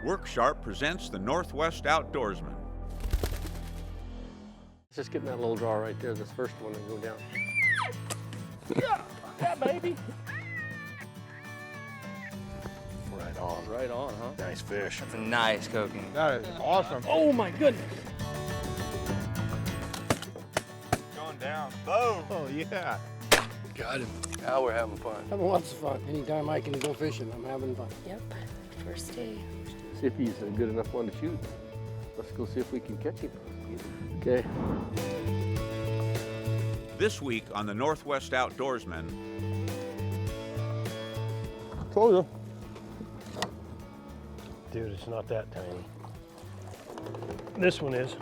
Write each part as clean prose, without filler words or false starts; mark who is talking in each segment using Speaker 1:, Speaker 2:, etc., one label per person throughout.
Speaker 1: Worksharp presents the Northwest Outdoorsman.
Speaker 2: Let's just get in that little draw right there, this first one, and go down.
Speaker 3: Yeah, baby.
Speaker 4: Right on.
Speaker 2: Right on, huh?
Speaker 4: Nice fish.
Speaker 5: That's a nice cooking.
Speaker 4: That is awesome.
Speaker 3: Oh my goodness.
Speaker 4: Going down. Boom. Oh, yeah.
Speaker 2: Got him. Now we're having fun.
Speaker 6: Having lots of fun. Anytime I can go fishing, I'm having fun.
Speaker 7: Yep, first day.
Speaker 2: See if he's a good enough one to shoot. Let's go see if we can catch him. Okay.
Speaker 1: This week on the Northwest Outdoorsman,
Speaker 3: Told you. Dude, it's not that tiny. This one is.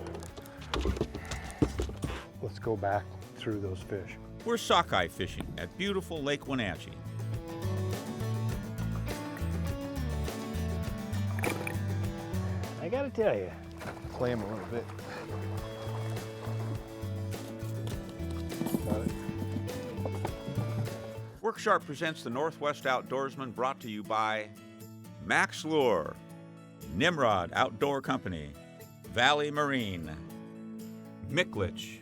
Speaker 3: Let's go back through those fish.
Speaker 1: we're sockeye fishing at beautiful Lake Wenatchee.
Speaker 3: I gotta tell you.
Speaker 4: Play him a little bit. Got it.
Speaker 1: Worksharp presents the Northwest Outdoorsman, brought to you by Max Lure, Nimrod Outdoor Company, Valley Marine, Micklich,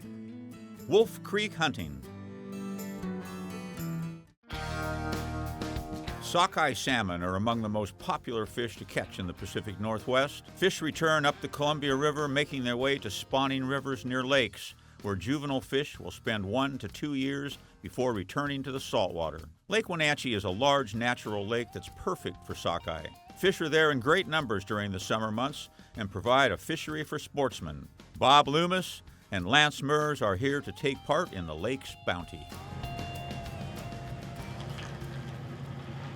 Speaker 1: Wolf Creek Hunting. Sockeye salmon are among the most popular fish to catch in the Pacific Northwest. Fish return up the Columbia River, making their way to spawning rivers near lakes, where juvenile fish will spend 1 to 2 years before returning to the saltwater. Lake Wenatchee is a large natural lake that's perfect for sockeye. Fish are there in great numbers during the summer months and provide a fishery for sportsmen. Bob Loomis and Lance Merz are here to take part in the lake's bounty.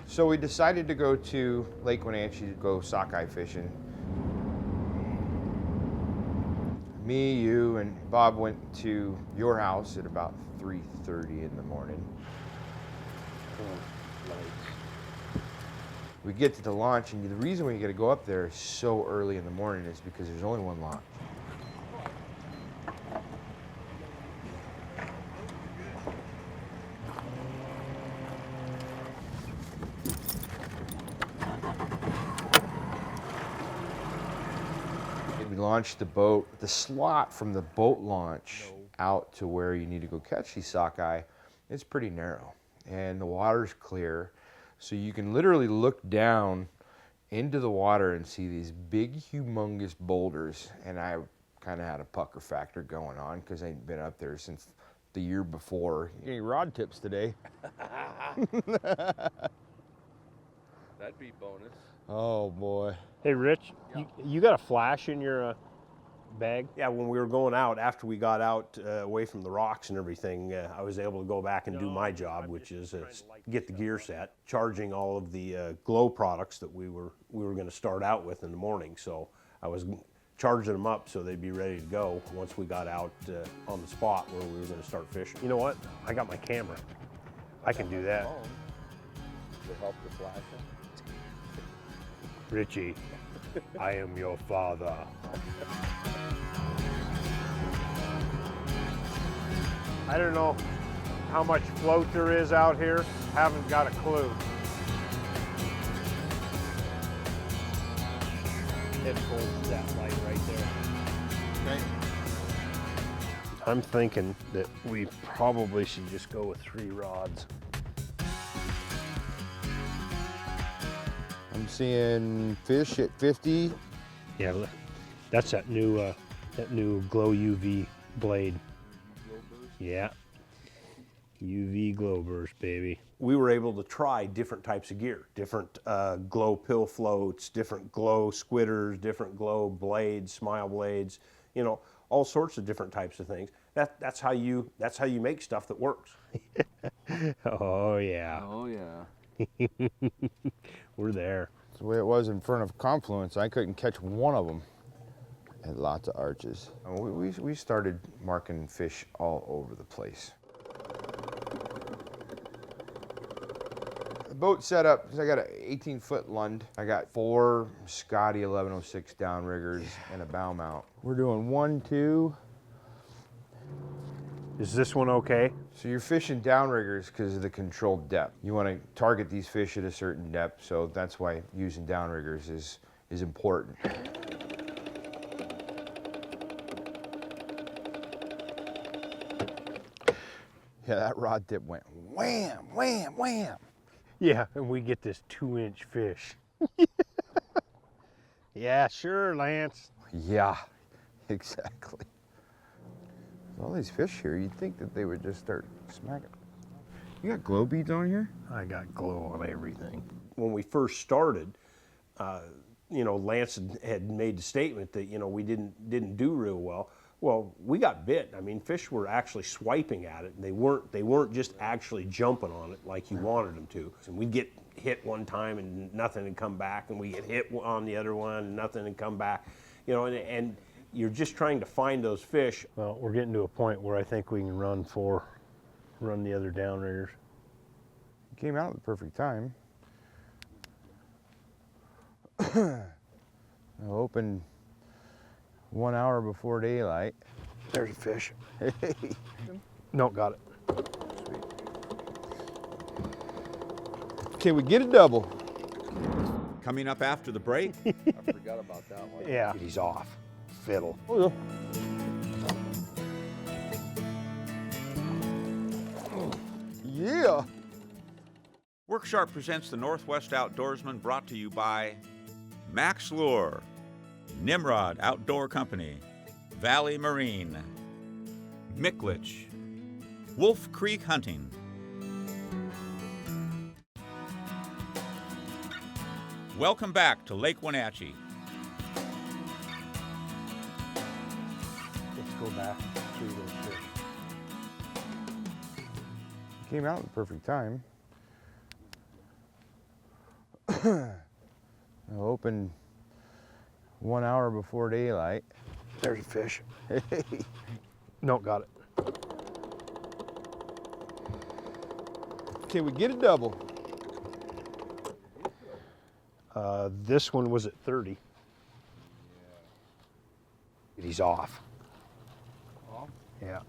Speaker 8: So we decided to go to Lake Wenatchee to go sockeye fishing. Me, you, and Bob went to your house at about 3:30 in the morning. We get to the launch, and the reason we got to go up there so early in the morning is because there's only one launch. We launched the boat. The slot from the boat launch out to where you need to go catch these sockeye is pretty narrow, and the water's clear, so you can literally look down into the water and see these big, humongous boulders. And I kind of had a pucker factor going on because I ain't been up there since the year before. Any rod tips today?
Speaker 2: That'd be bonus.
Speaker 4: Oh, boy.
Speaker 3: Hey, Rich, you got a flash in your bag?
Speaker 9: Yeah, when we were going out, after we got out away from the rocks and everything, I was able to go back and do my job, which is get the gear set, charging all of the glow products that we were going to start out with in the morning. So I was charging them up so they'd be ready to go once we got out on the spot where we were going to start fishing.
Speaker 3: You know what? I got my camera. I can do that.
Speaker 2: Does it help the flashing?
Speaker 3: Richie, I am your father. I don't know how much float there is out here. Haven't got a clue. It holds that light right there.
Speaker 4: Okay.
Speaker 3: I'm thinking that we probably should just go with 3 rods.
Speaker 8: I'm seeing fish at 50.
Speaker 3: Yeah, that's that new glow UV blade. Yeah, UV glow burst, baby.
Speaker 9: We were able to try different types of gear, different glow pill floats, different glow squidders, different glow blades, smile blades, you know, all sorts of different types of things. That's how you make stuff that works.
Speaker 3: Oh yeah.
Speaker 2: Oh yeah.
Speaker 3: We're there.
Speaker 8: That's the way it was in front of Confluence. I couldn't catch one of them. Had lots of arches. We started marking fish all over the place. The boat set up, I got an 18-foot Lund. I got 4 Scotty 1106 downriggers and a bow mount. We're doing 1, 2.
Speaker 3: Is this one okay?
Speaker 8: So you're fishing downriggers because of the controlled depth. You want to target these fish at a certain depth, so that's why using downriggers is is important. Yeah, that rod tip went wham, wham, wham.
Speaker 3: Yeah, and we get this 2-inch fish. Yeah, sure, Lance.
Speaker 8: Yeah, exactly. All these fish here, you'd think that they would just start smacking. You got glow beads on here?
Speaker 3: I got glow on everything.
Speaker 9: When we first started, you know, Lance had made the statement that, you know, we didn't do real well. Well, we got bit. I mean, fish were actually swiping at it, and they weren't just actually jumping on it like you wanted them to. And we'd get hit one time and nothing would come back, and we get hit on the other one and nothing would come back. You know, and you're just trying to find those fish.
Speaker 3: Well, we're getting to a point where I think we can run the other downriggers.
Speaker 8: Came out at the perfect time. I opened 1 hour before daylight.
Speaker 3: There's a fish. No, got it.
Speaker 8: Sweet. Okay, we get a double.
Speaker 1: Coming up after the break,
Speaker 2: I forgot about that one.
Speaker 3: Yeah, he's off. Fiddle.
Speaker 8: Oh, yeah.
Speaker 1: Worksharp presents the Northwest Outdoorsman, brought to you by Max Lure, Nimrod Outdoor Company, Valley Marine, Micklich, Wolf Creek Hunting. Welcome back to Lake Wenatchee.
Speaker 3: Let's go back to those fish.
Speaker 8: Came out at the perfect time. I opened 1 hour before daylight.
Speaker 3: There's a fish. No, got it.
Speaker 8: Okay, we get a double.
Speaker 3: This one was at 30. He's off.
Speaker 2: Off?
Speaker 3: Yeah.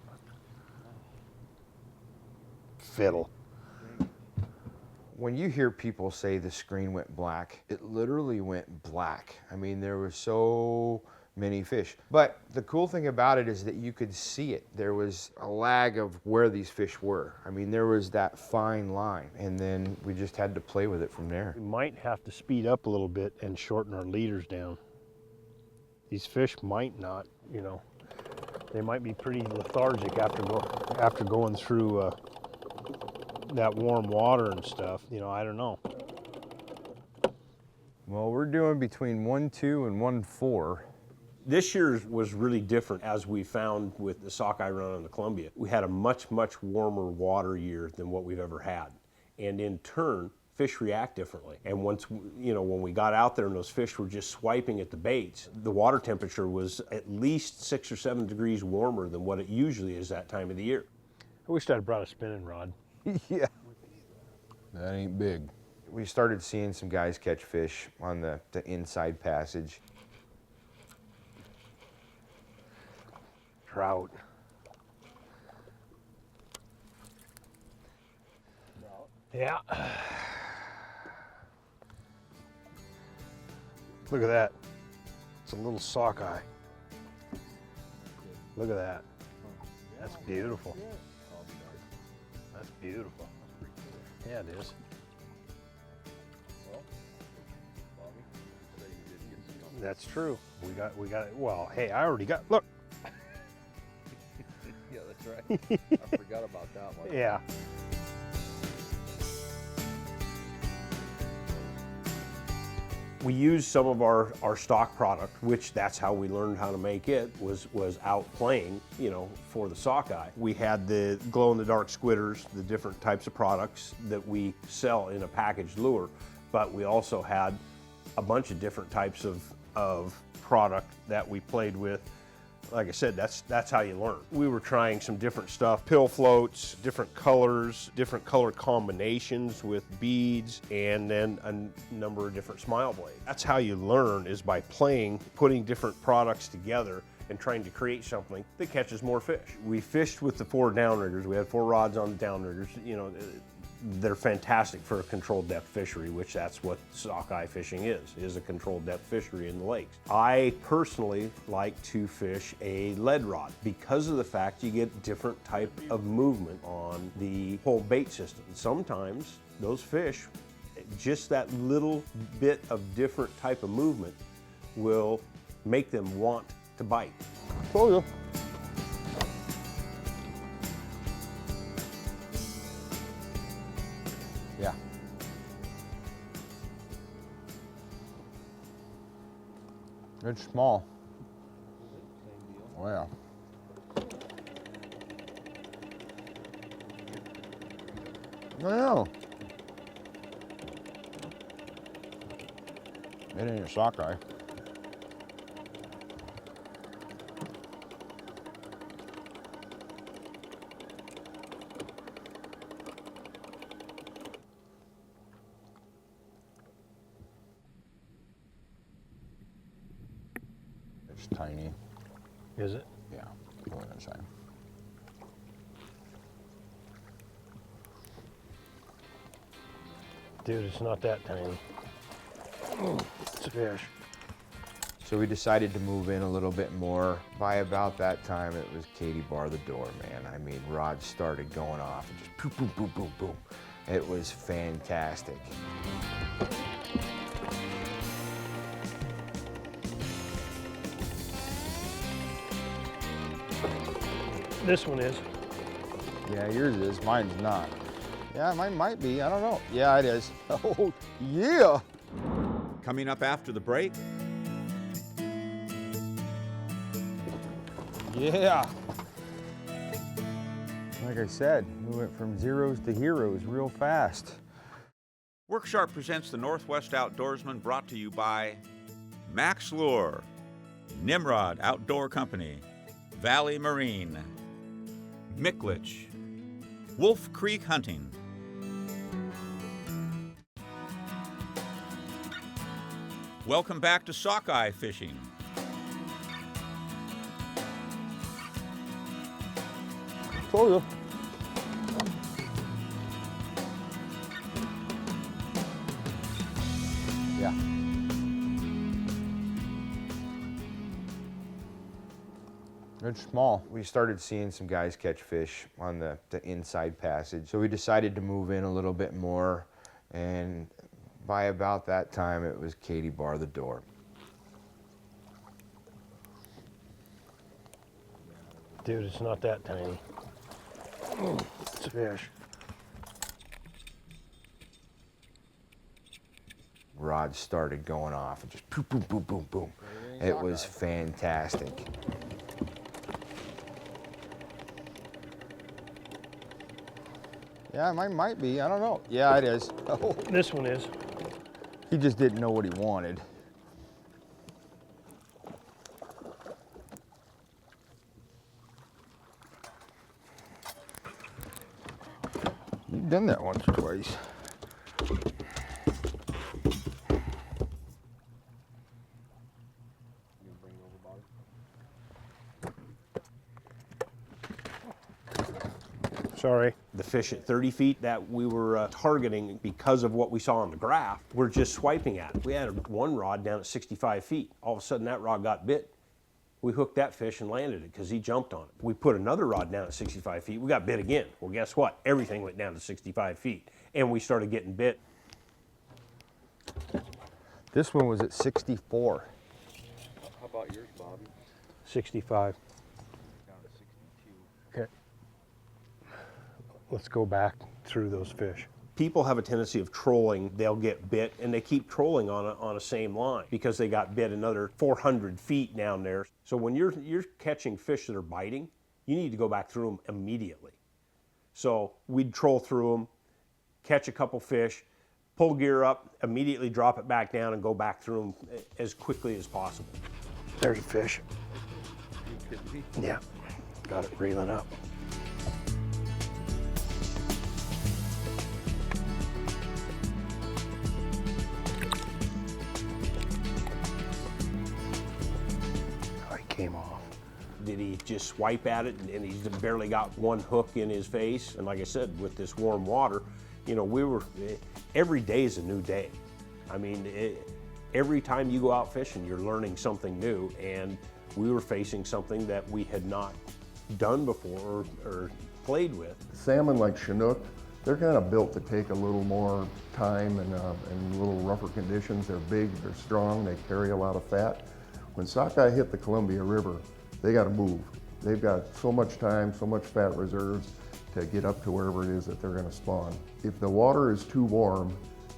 Speaker 3: Fiddle.
Speaker 8: When you hear people say the screen went black, it literally went black. I mean, there were so many fish. But the cool thing about it is that you could see it. There was a lag of where these fish were. I mean, there was that fine line, and then we just had to play with it from there.
Speaker 3: We might have to speed up a little bit and shorten our leaders down. These fish might not, you know, they might be pretty lethargic after going through that warm water and stuff. You know, I don't know.
Speaker 8: Well, we're doing between 1.2 and 1.4.
Speaker 9: This year was really different, as we found with the Sockeye run on the Columbia. We had a much, much warmer water year than what we've ever had. And in turn, fish react differently. And once, you know, when we got out there and those fish were just swiping at the baits, the water temperature was at least 6 or 7 degrees warmer than what it usually is that time of the year.
Speaker 3: I wish I'd have brought a spinning rod.
Speaker 8: Yeah. That ain't big. We started seeing some guys catch fish on the inside passage.
Speaker 3: Trout. Yeah. Look at that. It's a little sockeye. Look at that. That's beautiful. That's beautiful. Yeah, it is. That's true. We got it. Well, hey, I already got, look.
Speaker 2: Yeah, that's right. I forgot about that one.
Speaker 3: Yeah.
Speaker 9: We used some of our stock product, which that's how we learned how to make it, was out playing, you know, for the Sockeye. We had the glow-in-the-dark squidders, the different types of products that we sell in a packaged lure, but we also had a bunch of different types of product that we played with. Like I said, that's how you learn. We were trying some different stuff, pill floats, different colors, different color combinations with beads, and then a number of different smile blades. That's how you learn, is by playing, putting different products together and trying to create something that catches more fish. We fished with the 4 downriggers. We had 4 rods on the downriggers. You know, they're fantastic for a controlled depth fishery, which that's what sockeye fishing is a controlled depth fishery in the lakes. I personally like to fish a lead rod because of the fact you get different type of movement on the whole bait system. Sometimes those fish, just that little bit of different type of movement will make them want to bite.
Speaker 8: Oh, yeah. Yeah. It's small. Oh, yeah. No. It ain't a sockeye. It's tiny.
Speaker 3: Is it?
Speaker 8: Yeah, go inside.
Speaker 3: Dude, it's not that tiny. It's a fish.
Speaker 8: So we decided to move in a little bit more. By about that time, it was Katie bar the door, man. I mean, rods started going off and just boom, boom, boom, boom, boom. It was fantastic.
Speaker 3: This one is.
Speaker 8: Yeah, yours is, mine's not. Yeah, mine might be, I don't know. Yeah, it is. Oh, yeah.
Speaker 1: Coming up after the break,
Speaker 8: Yeah. Like I said, we went from zeros to heroes real fast.
Speaker 1: Worksharp presents the Northwest Outdoorsman, brought to you by Max Lure, Nimrod Outdoor Company, Valley Marine, Micklich, Wolf Creek Hunting. Welcome back to Sockeye Fishing.
Speaker 8: Oh, yeah. Yeah. It's small. We started seeing some guys catch fish on the inside passage, so we decided to move in a little bit more, and by about that time, it was Katie bar the door.
Speaker 3: Dude, it's not that tiny. It's a fish.
Speaker 8: Rods started going off and just boom, boom, boom, boom, boom. It was fantastic. Yeah, mine might be, I don't know. Yeah, it is. Oh,
Speaker 3: This one is.
Speaker 8: he just didn't know what he wanted. You've done that once or twice.
Speaker 3: Sorry.
Speaker 9: The fish at 30 feet that we were targeting because of what we saw on the graph, we're just swiping at. We had one rod down at 65 feet. All of a sudden that rod got bit. We hooked that fish and landed it because he jumped on it. We put another rod down at 65 feet. We got bit again. Well, guess what? Everything went down to 65 feet and we started getting bit.
Speaker 8: This one was at 64.
Speaker 4: How about yours, Bobby?
Speaker 3: 65.
Speaker 4: Down to 62.
Speaker 3: Okay. Let's go back through those fish.
Speaker 9: People have a tendency of trolling. They'll get bit and they keep trolling on a same line because they got bit another 400 feet down there. So when you're catching fish that are biting, you need to go back through them immediately. So we'd troll through them, catch a couple fish, pull gear up, immediately drop it back down and go back through them as quickly as possible.
Speaker 3: There's a fish. Yeah. Got it reeling up. Came off.
Speaker 9: Did he just swipe at it and he's barely got one hook in his face? And like I said, with this warm water, You know, every day is a new day. I mean, every time you go out fishing, you're learning something new, and we were facing something that we had not done before or played with.
Speaker 5: Salmon like Chinook, they're kind of built to take a little more time and a little rougher conditions. They're big, they're strong, they carry a lot of fat. When sockeye hit the Columbia River, they got to move. They've got so much time, so much fat reserves to get up to wherever it is that they're going to spawn. If the water is too warm,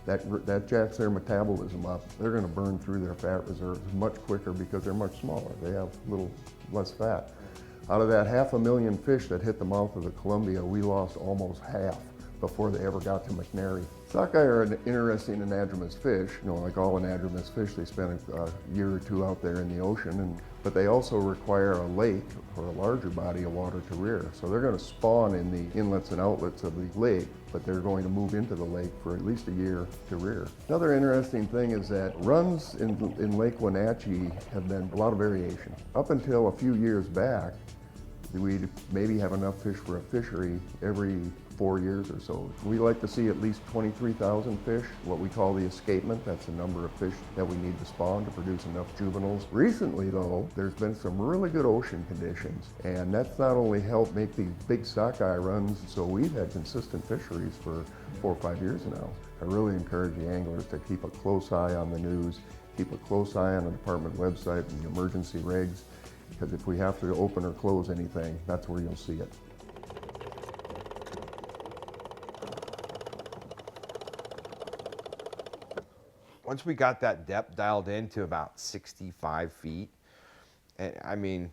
Speaker 5: that jacks their metabolism up. They're going to burn through their fat reserves much quicker because they're much smaller. They have a little less fat. Out of that 500,000 fish that hit the mouth of the Columbia, we lost almost half before they ever got to McNary. Sockeye are an interesting anadromous fish. You know, like all anadromous fish, they spend a year or two out there in the ocean, but they also require a lake or a larger body of water to rear. So they're going to spawn in the inlets and outlets of the lake, but they're going to move into the lake for at least a year to rear. Another interesting thing is that runs in Lake Wenatchee have been a lot of variation. Up until a few years back, we'd maybe have enough fish for a fishery every 4 years or so. We like to see at least 23,000 fish, what we call the escapement. That's the number of fish that we need to spawn to produce enough juveniles. Recently though, there's been some really good ocean conditions, and that's not only helped make these big sockeye runs, so we've had consistent fisheries for 4 or 5 years now. I really encourage the anglers to keep a close eye on the news, keep a close eye on the department website and the emergency regs, because if we have to open or close anything, that's where you'll see it.
Speaker 8: Once we got that depth dialed in to about 65 feet, and I mean,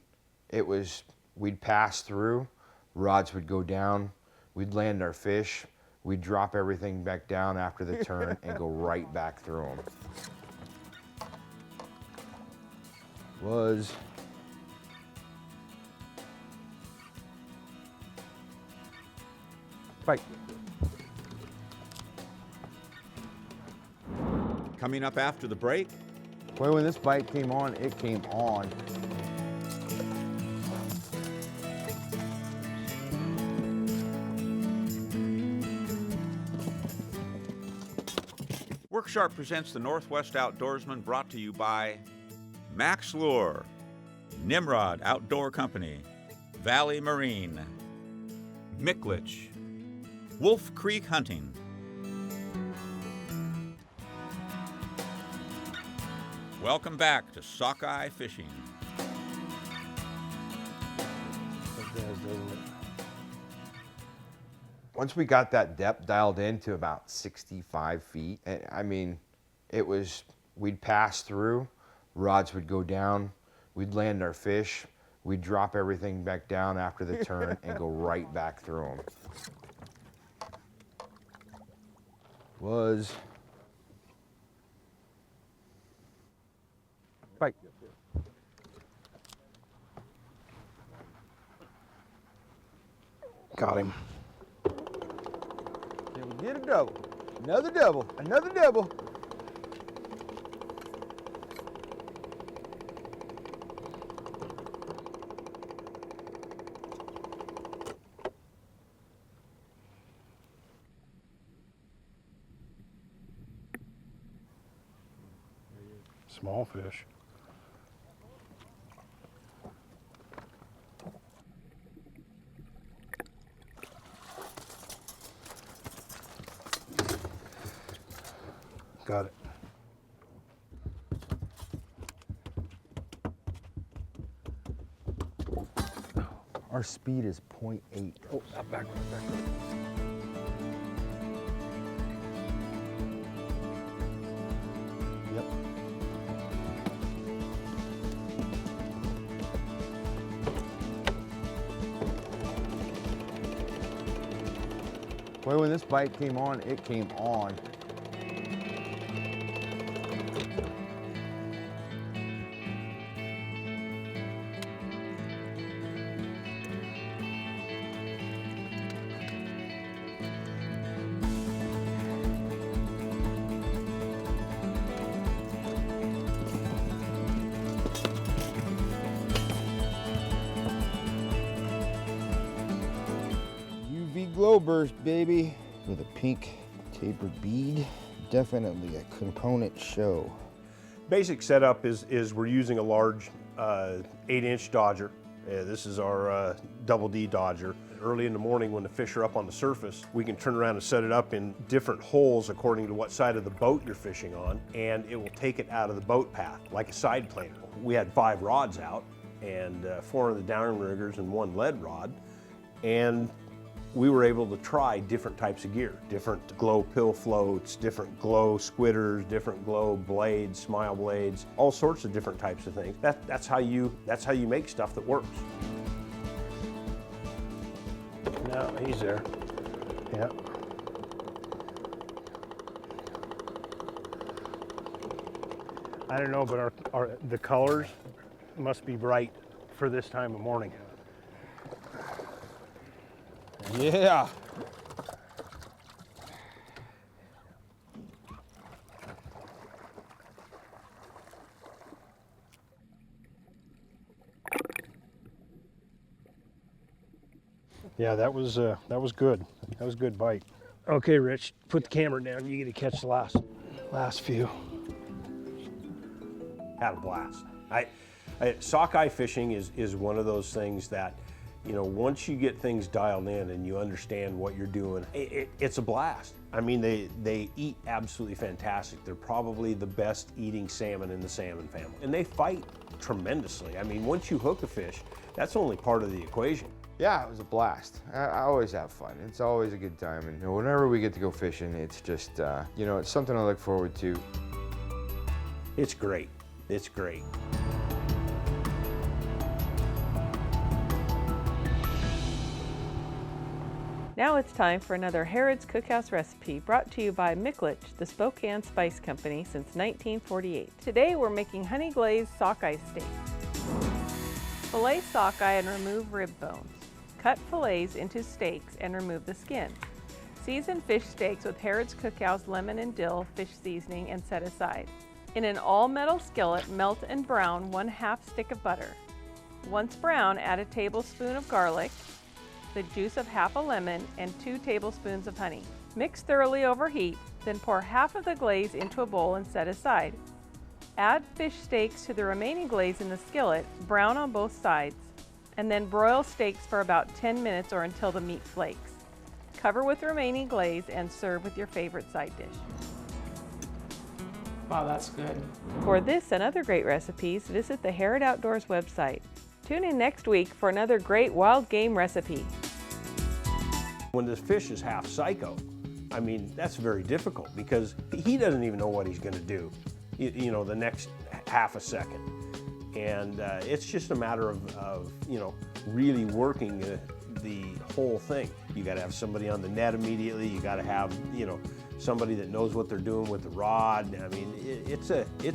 Speaker 8: we'd pass through, rods would go down, we'd land our fish, we'd drop everything back down after the turn and go right back through them. Bite.
Speaker 1: Coming up after the break,
Speaker 8: Boy, when this bite came on, it came on.
Speaker 1: Worksharp presents the Northwest Outdoorsman, brought to you by Max Lure, Nimrod Outdoor Company, Valley Marine, Micklich, Wolf Creek Hunting. Welcome back to Sockeye Fishing.
Speaker 3: It does, doesn't it?
Speaker 8: Once we got that depth dialed in to about 65 feet, and I mean, we'd pass through, rods would go down, we'd land our fish, we'd drop everything back down after the turn and go right back through them. Bite.
Speaker 3: Got him.
Speaker 8: Then we get a double. Another double. Another double.
Speaker 3: Small fish. Got it.
Speaker 8: Our speed is 0.8.
Speaker 3: Oh, back. Yep.
Speaker 8: Boy, when this bite came on, it came on. UV glow burst, baby, with a pink
Speaker 10: Tapered bead, definitely a component show.
Speaker 9: Basic setup is we're using a large 8-inch dodger. This is our double D dodger. Early in the morning when the fish are up on the surface, we can turn around and set it up in different holes according to what side of the boat you're fishing on, and it will take it out of the boat path, like a side planer. We had 5 rods out, and 4 of the downriggers and 1 lead rod, and we were able to try different types of gear, different glow pill floats, different glow squidders, different glow blades, smile blades, all sorts of different types of things. That's how you make stuff that works.
Speaker 3: No, he's there. Yeah. I don't know, but the colors must be bright for this time of morning.
Speaker 8: Yeah.
Speaker 3: Yeah, that was good. That was a good bite. Okay, Rich, put the camera down. You get to catch the last few.
Speaker 9: Had a blast. Sockeye fishing is one of those things that, you know, once you get things dialed in and you understand what you're doing, it's a blast. I mean, they eat absolutely fantastic. They're probably the best eating salmon in the salmon family. And they fight tremendously. I mean, once you hook a fish, that's only part of the equation.
Speaker 8: Yeah, it was a blast. I always have fun. It's always a good time. And whenever we get to go fishing, it's just, you know, it's something I look forward to.
Speaker 9: It's great. It's great.
Speaker 11: Now it's time for another Harrod's Cookhouse recipe brought to you by Micklich, the Spokane Spice Company since 1948. Today we're making honey glazed sockeye steak. Fillet sockeye and remove rib bones. Cut fillets into steaks and remove the skin. Season fish steaks with Harrod's Cookhouse lemon and dill fish seasoning and set aside. In an all-metal skillet, melt and brown 1/2 stick of butter. Once brown, add a tablespoon of garlic, the juice of half a lemon, and 2 tablespoons of honey. Mix thoroughly over heat, then pour half of the glaze into a bowl and set aside. Add fish steaks to the remaining glaze in the skillet, brown on both sides, and then broil steaks for about 10 minutes or until the meat flakes. Cover with remaining glaze and serve with your favorite side dish.
Speaker 12: Wow, that's good.
Speaker 11: For this and other great recipes, visit the Harrod Outdoors website. Tune in next week for another great wild game recipe.
Speaker 9: When the fish is half psycho, I mean, that's very difficult because he doesn't even know what he's going to do, you know, the next half a second. And it's just a matter of you know, really working the whole thing. You got to have somebody on the net immediately. You got to have, you know, somebody that knows what they're doing with the rod. I mean, it's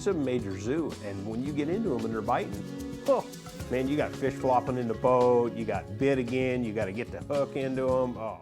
Speaker 9: a major zoo. And when you get into them and they're biting, oh, man, you got fish flopping in the boat. You got bit again. You got to get the hook into them. Oh.